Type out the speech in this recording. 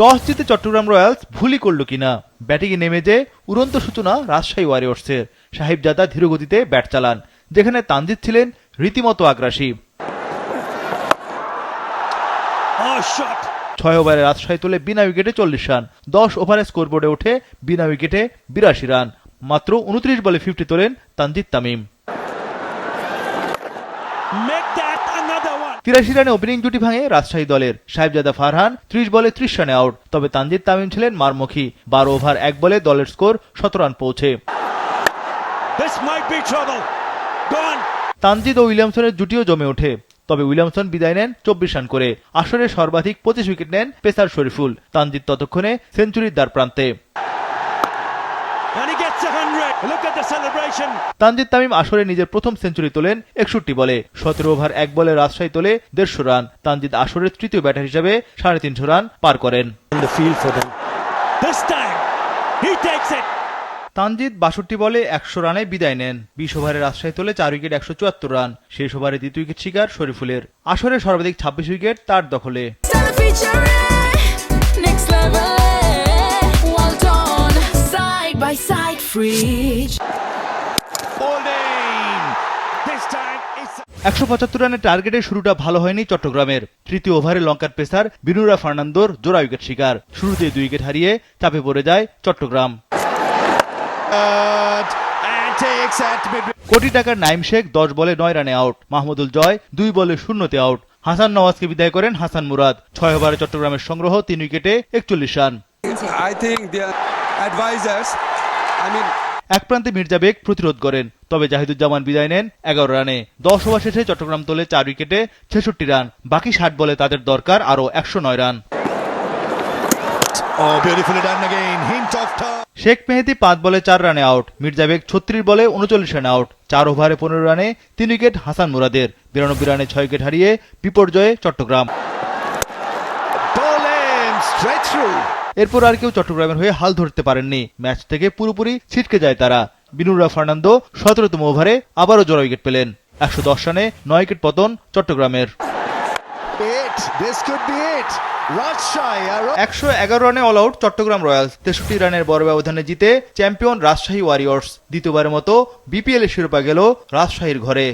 Toss জিতে Chittagong Royals ভুলই করল কিনা, ব্যাটিংয়ে নেমে যে উড়ন্ত সূচনা রাজশাহী ওয়ারিয়র্সের। সাহিবজাদা ধীরগতিতে ব্যাট চালান, যেখানে তানজিদ ছিলেন রীতিমতো আগ্রাসী। 6 ওভারে রাজশাহী তোলে বিনা উইকেটে 40 রান। 10 ওভারে স্কোরবোর্ডে ওঠে বিনা উইকেটে 82 রান। মাত্র 29 বলে 50 তোলেন তানজিদ তামিম। 83 রানে ওপেনিং জুটি ভাঙে রাজশাহী দলের। সাহিবজাদা ফারহান 30 বলে 30 রানে আউট। তবে তানজিদ তামিম ছিলেন মারমুখী। 12 ওভার 1 বলে দলের স্কোর 17 রান পৌঁছে। তানজিদ ও উইলিয়ামসনের জুটিও জমে ওঠে। তবে উইলিয়ামসন বিদায় নেন 24 রান করে। আসরে সর্বাধিক 25 উইকেট নেন পেসার শরীফুল। তানজিদ ততক্ষণে সেঞ্চুরির দ্বার প্রান্তে। তানজিদ তামিম আসরে নিজের প্রথম সেঞ্চুরি তোলেন 61 বলে। 17 ওভার 1 বলে রাজশাহী তোলে 150 রান। তানজিদ আসরের তৃতীয় ব্যাটার হিসেবে 350 রান পার করেন। তানজিদ 62 বলে 100 রানে বিদায় নেন। 20 ওভারে রাজশাহী তোলে 4 উইকেট 174 রান। শেষ ওভারে দ্বিতীয় উইকেট শিকার শরীফুলের। আসরে সর্বাধিক 26 উইকেট তার দখলে। By side fridge. 175 রানের টার্গেটের শুরুটা ভালো হয়নি চট্টগ্রামের। তৃতীয় ওভারে লঙ্কার পেসার বিনুরা ফার্নান্দোর জোড়া উইকেট শিকার। শুরুতেই 2 উইকেট হারিয়ে চাপে পড়ে যায় চট্টগ্রাম। কোটি টাকার নাইম শেখ 10 বলে 9 রানে আউট। মাহমুদুল জয় 2 বলে 0-তে আউট। হাসান নওয়াজকে বিদায় করেন হাসান মুরাদ। 6 ওভারে চট্টগ্রামের সংগ্রহ 3 উইকেটে 41 রান। এক প্রান্তে মির্জা বেগ প্রতিরোধ করেন। তবে জাহিদুজ্জামান বিদায় নেন 11 রানে। 10 ওভার শেষে চট্টগ্রাম তোলে 4 উইকেটে 66 রান। বাকি 60 বলে তাদের দরকার আরো 109 রান। শেখ মেহেদী 5 বলে 4 রানে আউট। মির্জা বেগ 36 বলে 39 রানে আউট। 4 ওভারে 15 রানে 3 উইকেট হাসান মুরাদের। 92 রানে 6 উইকেট হারিয়ে বিপর্যয়ে চট্টগ্রাম। এরপর আর কেউ চট্টগ্রামের হয়ে হাল ধরতে পারেননি। ম্যাচ থেকে পুরোপুরি ছিটকে যায় তারা। বিনুরা ফার্নান্দো 17তম ওভারে আবারও জোড়া উইকেট পেলেন। 110 রানে 9 উইকেট পতন চট্টগ্রামের। 111 রানে অল আউট চট্টগ্রাম রয়্যালস। 63 রানের বড় ব্যবধানে জিতে চ্যাম্পিয়ন রাজশাহী ওয়ারিয়র্স। দ্বিতীয়বারের মতো বিপিএল এর শিরোপা গেল রাজশাহীর ঘরে।